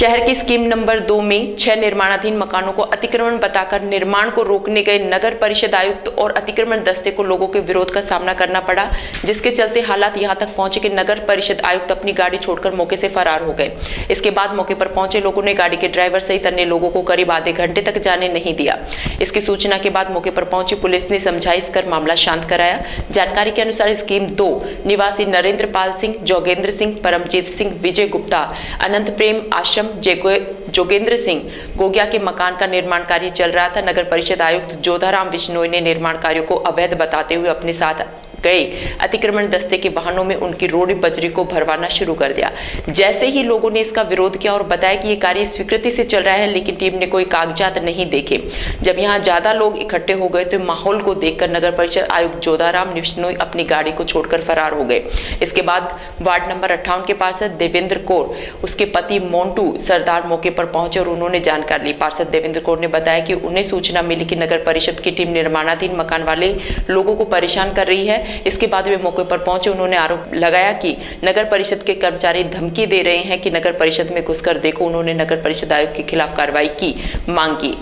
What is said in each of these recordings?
शहर की scheme number 2 में 6 निर्माणाधीन मकानों को अतिक्रमण बताकर निर्माण को रोकने गए नगर परिषद आयुक्त और अतिक्रमण दस्ते को लोगों के विरोध का सामना करना पड़ा, जिसके चलते हालात यहां तक पहुंचे कि नगर परिषद आयुक्त अपनी गाड़ी छोड़कर मौके से फरार हो गए। इसके बाद मौके पर पहुंचे लोगों ने गाड़ी के ड्राइवर सहित अन्य लोगों को करीब आधे घंटे तक जाने नहीं दिया। इसकी सूचना के बाद मौके पर पहुंची पुलिस ने समझाइश कर मामला शांत कराया। जानकारी के अनुसार स्कीम 2 निवासी नरेंद्र पाल सिंह, जोगेंद्र सिंह, परमजीत सिंह, विजय गुप्ता, अनंत प्रेम आश्रम, जोगेंद्र सिंह गोगिया के मकान का निर्माण कार्य चल रहा था। नगर परिषद आयुक्त जोधाराम विश्नोई ने निर्माण कार्यों को अवैध बताते हुए अपने साथ गए अतिक्रमण दस्ते के वाहनों में उनकी रोड बजरी को भरवाना शुरू कर दिया। जैसे ही लोगों ने इसका विरोध किया और बताया कि ये कार्य स्वीकृति से चल रहा है, लेकिन टीम ने कोई कागजात नहीं देखे। जब यहाँ ज्यादा लोग इकट्ठे हो गए तो माहौल को देखकर नगर परिषद आयुक्त जोधाराम विश्नोई अपनी गाड़ी को छोड़कर फरार हो गए। इसके बाद वार्ड नंबर 58 के पार्षद देवेंद्र कौर, उसके पति मोन्टू सरदार मौके पर पहुंचे और उन्होंने जानकारी ली। पार्षद देवेंद्र कौर ने बताया कि उन्हें सूचना मिली कि नगर परिषद की टीम निर्माणाधीन मकान वाले लोगों को परेशान कर रही है। इसके बाद वे मौके पर पहुंचे। उन्होंने आरोप लगाया कि नगर परिषद के कर्मचारी धमकी दे रहे हैं कि नगर परिषद में घुसकर देखो। उन्होंने नगर परिषद आयुक्त के खिलाफ कार्रवाई की मांग की।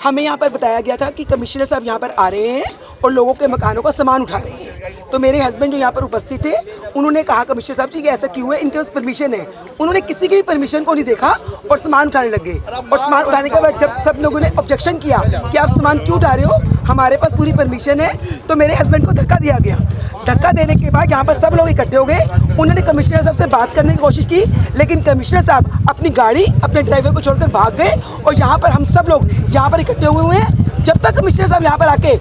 हमें यहाँ पर बताया गया था कि कमिश्नर साहब यहाँ पर आ रहे हैं और लोगों के मकानों का सामान उठा रहे हैं। तो मेरे हस्बैंड जो यहाँ पर उपस्थित थे, उन्होंने कहा कमिश्नर साहब जी ऐसा क्यों है, इनके पास परमिशन है। उन्होंने किसी की भी परमिशन को नहीं देखा और सामान उठाने लग गए। और सामान उठाने के बाद जब सब लोगों ने ऑब्जेक्शन किया कि आप सामान क्यों उठा रहे हो, हमारे पास पूरी परमिशन है, तो मेरे हस्बैंड को धक्का दिया गया। धक्का देने के बाद यहाँ पर सब लोग इकट्ठे हो गए। उन्होंने कमिश्नर साहब से बात करने की कोशिश की, लेकिन कमिश्नर साहब अपनी गाड़ी अपने ड्राइवर को छोड़कर भाग गए। और यहाँ पर हम सब लोग यहाँ पर इकट्ठे हुए हैं। जब तक कमिश्नर साहब यहाँ पर आके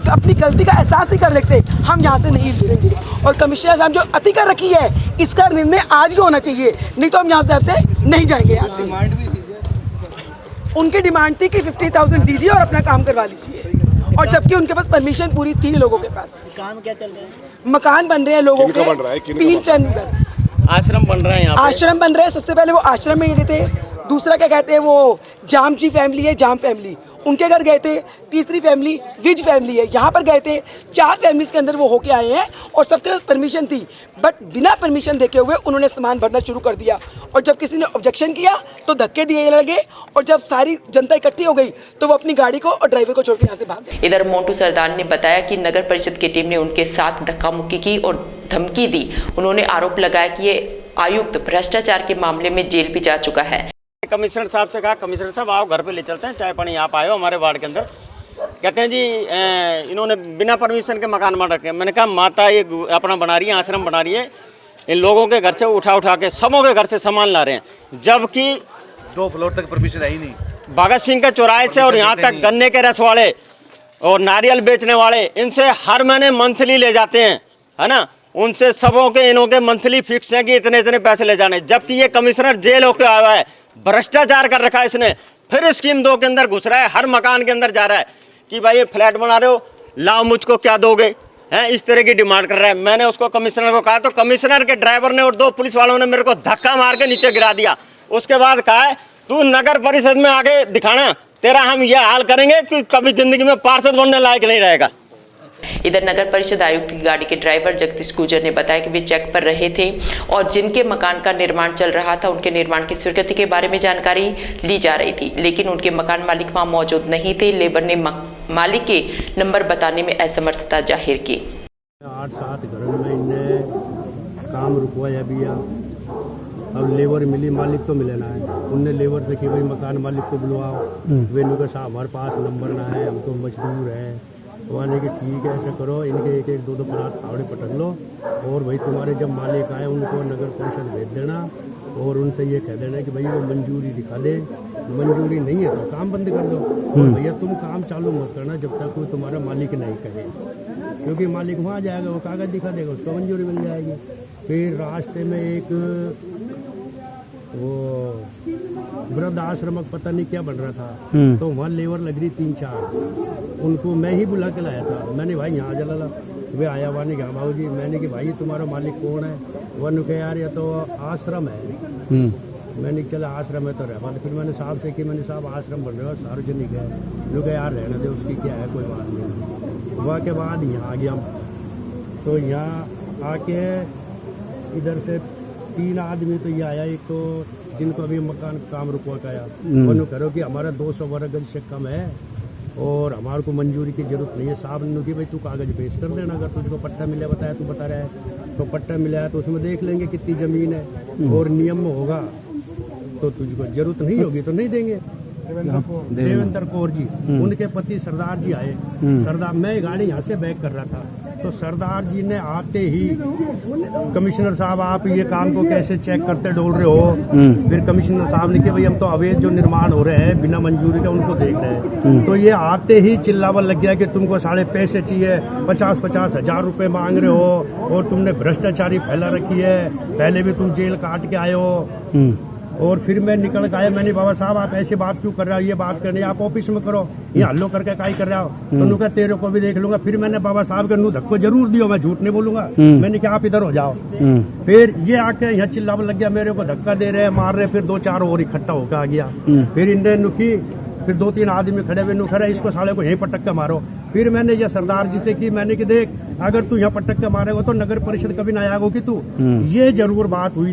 अपनी गलती का एहसास नहीं कर लेते, हम यहाँ से नहीं हिलेंगे। और कमिश्नर साहब जो अति कर रखी है, इसका निर्णय आज ही होना चाहिए, नहीं तो हम यहाँ से नहीं जाएंगे यहाँ से। उनकी डिमांड थी कि 50,000 दीजिए और अपना काम करवा लीजिए, और जबकि उनके पास परमिशन पूरी थी लोगों के पास। काम क्या चल रहा है? मकान बन रहे हैं लोगों के, 3 आश्रम बन रहे हैं यहाँ पे। आश्रम बन रहे हैं। सबसे पहले वो आश्रम में गए थे, दूसरा क्या कहते हैं वो जाम जी फैमिली है, जाम फैमिली, उनके घर गए थे। तीसरी फैमिली विज फैमिली है, यहाँ पर गए थे। 4 फैमिलीज के अंदर वो होके आए हैं और सबके परमिशन थी, बट बिना परमिशन देखे हुए उन्होंने सामान भरना शुरू कर दिया। और जब किसी ने ऑब्जेक्शन किया तो धक्के दिए लगे, और जब सारी जनता इकट्ठी हो गई तो वो अपनी गाड़ी को और ड्राइवर को छोड़ के यहाँ से भाग गए। इधर मोन्टू सरदार ने बताया कि नगर परिषद की टीम ने उनके साथ धक्का मुक्की की और धमकी दी। उन्होंने आरोप लगाया कि ये आयुक्त भ्रष्टाचार के मामले में जेल भी जा चुका है। कमिश्नर साहब से कहा, कमिश्नर साहब आओ घर पे ले चलते हैं, चाय पानी आप आए हो हमारे वार्ड के अंदर। कहते हैं जी इन्होंने बिना परमिशन के मकान बना रखे। मैंने कहा माता ये अपना बना रही है, आश्रम बना रही है, इन लोगों के घर से उठा के सबों के घर से सामान ला रहे हैं, जबकि 2 फ्लोर तक परमिशन है ही नहीं। भगत सिंह के चौराहे से और यहाँ तक गन्ने के रस वाले और नारियल बेचने वाले, इनसे हर महीने मंथली ले जाते हैं, है ना। उनसे सबों के इनों के मंथली फिक्स हैं कि इतने इतने पैसे ले जाने, जबकि ये कमिश्नर जेल होकर आया है, भ्रष्टाचार कर रखा है इसने। फिर स्कीम 2 के अंदर घुस रहा है, हर मकान के अंदर जा रहा है कि भाई ये फ्लैट बना रहे हो, लाओ मुझको क्या दोगे, हैं, इस तरह की डिमांड कर रहा है। मैंने उसको कमिश्नर को कहा तो कमिश्नर के ड्राइवर ने और 2 पुलिस वालों ने मेरे को धक्का मार के नीचे गिरा दिया। उसके बाद कहा है तू नगर परिषद में आगे दिखाना, तेरा हम यह हाल करेंगे कि कभी जिंदगी में पार्षद बनने लायक नहीं रहेगा। इधर नगर परिषद आयुक्त की गाड़ी के ड्राइवर जगदीश गुर्जर ने बताया कि वे चेक पर रहे थे और जिनके मकान का निर्माण चल रहा था उनके निर्माण की स्वीकृति के बारे में जानकारी ली जा रही थी, लेकिन उनके मकान मालिक वहां मौजूद नहीं थे। लेबर ने मालिक के नंबर बताने में असमर्थता जाहिर की। 8-7 घरों में इनने काम रुकवाया भी। अब लेबर मिली, मालिक तो मिले ना है। उनने लेबर से कि भाई मकान मालिक को बुलवाओ, वेन्यू का साहब हमारे पास नंबर ना है, हम तो मजदूर है। वाले कि ठीक है ऐसा करो, इनके 1-1, 2-2 प्लाट फावड़े पटक लो, और भाई तुम्हारे जब मालिक आए उनको नगर परिषद भेज देना और उनसे ये कह देना कि भाई वो मंजूरी दिखा दे, मंजूरी नहीं है तो काम बंद कर दो। और भैया तुम काम चालू मत करना जब तक कोई तुम्हारा मालिक नहीं कहे, क्योंकि मालिक वहाँ जाएगा, वो कागज दिखा देगा, उसको मंजूरी मिल जाएगी। फिर रास्ते में एक वो वृद्ध आश्रम पता नहीं क्या बन रहा था, तो वहाँ लेबर लग रही 3-4, उनको मैं ही बुला के लाया था। मैंने भाई यहाँ जला वे आया हुआ नहीं, बाबू जी, मैंने कि भाई तुम्हारा मालिक कौन है? वन के यार ये तो आश्रम है। मैंने चला आश्रम है तो रह। फिर मैंने साहब से कि मैंने साहब आश्रम बन रहा है, सार्वजनिक है, लोग यार रहने दे, उसकी क्या है, कोई बात नहीं। वहाँ के बाद यहाँ आ गया, तो यहाँ आके इधर से 3 आदमी तो ये आया, एक तो जिनको अभी मकान काम रुकवा का आया उन्होंने करो कि हमारा 200 वर्ग गज से कम है और हमारे को मंजूरी की जरूरत नहीं है। साहब ने कि भाई तू कागज पेश कर देना, अगर तुझको पट्टा मिला बताया तू बता रहा है तो पट्टा मिला है तो उसमें देख लेंगे कितनी जमीन है और नियम में होगा तो तुझको जरूरत नहीं होगी तो नहीं देंगे। देवेंद्र कौर जी, उनके पति सरदार जी आए। सरदार, मैं गाड़ी यहाँ से बैक कर रहा था तो सरदार जी ने आते ही कमिश्नर साहब आप ये काम को कैसे चेक करते डोल रहे हो। फिर कमिश्नर साहब ने कहा भाई हम तो अवैध जो निर्माण हो रहे हैं बिना मंजूरी के उनको देख रहे हैं। तो ये आते ही चिल्लावा लग गया कि तुमको साढ़े पैसे चाहिए, 50-50 हजार रुपए मांग रहे हो और तुमने भ्रष्टाचारी फैला रखी है, पहले भी तुम जेल काट के आए हो। और फिर मैं निकल के आया, मैंने बाबा साहब आप ऐसी बात क्यों कर रहे हो, ये बात करनी आप ऑफिस में करो, ये हल्लो करके काई कर रहे हो। तो उन्होंने कहा तेरे को भी देख लूंगा। फिर मैंने बाबा साहब के नू धक्को जरूर दियो, मैं झूठ नहीं बोलूंगा। मैंने कहा आप इधर हो जाओ। फिर ये आके यहाँ चिल्लाने लग गया, मेरे को धक्का दे रहे हैं, मार रहे। फिर 2-4 और इकट्ठा होकर आ गया। फिर इन्हें नुकी, फिर 2-3 आदमी खड़े हुए नु खड़े, इसको साले को यहीं पटक के मारो। फिर मैंने ये सरदार जी से की, मैंने कि देख अगर तू यहाँ पटक के मारेगा तो नगर परिषद कभी ना आएगा कि तू। ये जरूर बात हुई।